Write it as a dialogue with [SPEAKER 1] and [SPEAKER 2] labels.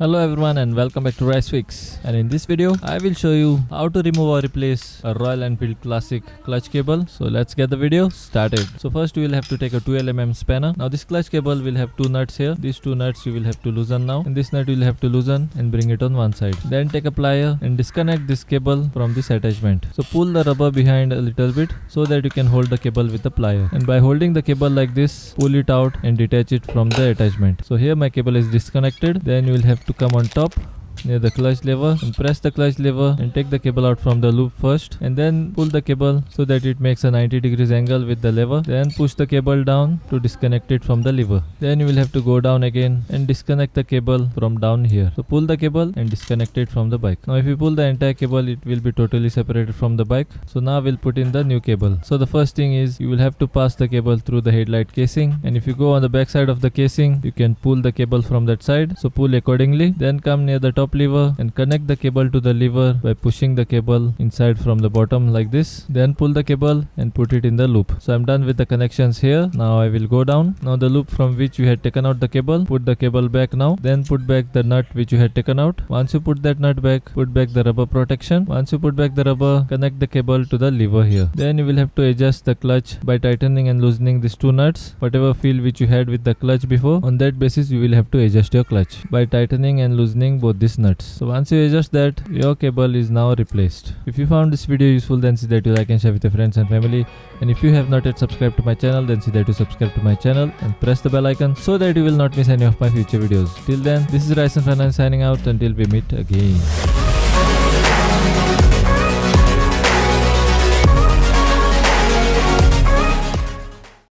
[SPEAKER 1] Hello everyone and welcome back to RiceFix, and in this video I will show you how to remove or replace a Royal Enfield Classic clutch cable. So let's get the video started. So first you will have to take a 12mm spanner. Now this clutch cable will have two nuts here. These two nuts you will have to loosen now, and this nut you will have to loosen and bring it on one side. Then take a plier and disconnect this cable from this attachment. So pull the rubber behind a little bit so that you can hold the cable with the plier, and by holding the cable like this, pull it out and detach it from the attachment. So here my cable is disconnected. Then you will have to come on top near the clutch lever and press the clutch lever and take the cable out from the loop first, and then pull the cable so that it makes a 90 degrees angle with the lever. Then push the cable down to disconnect it from the lever. Then you will have to go down again and disconnect the cable from down here. So pull the cable and disconnect it from the bike. Now if you pull the entire cable, it will be totally separated from the bike. So now we'll put in the new cable. So the first thing is you will have to pass the cable through the headlight casing, and if you go on the back side of the casing, you can pull the cable from that side. So pull accordingly. Then come near the top lever and connect the cable to the lever by pushing the cable inside from the bottom like this. Then pull the cable and put it in the loop. So I'm done with the connections here. Now I will go down. Now the loop from which you had taken out the cable, put the cable back now. Then put back the nut which you had taken out. Once you put that nut back, put back the rubber protection. Once you put back the rubber, connect the cable to the lever here. Then you will have to adjust the clutch by tightening and loosening these two nuts. Whatever feel which you had with the clutch before, on that basis you will have to adjust your clutch by tightening and loosening both these nuts. So once you adjust that, your cable is now replaced. If you found this video useful, then see that you like and share with your friends and family. And if you have not yet subscribed to my channel, then see that you subscribe to my channel and press the bell icon so that you will not miss any of my future videos. Till then, this is Rice and Finance signing out until we meet again.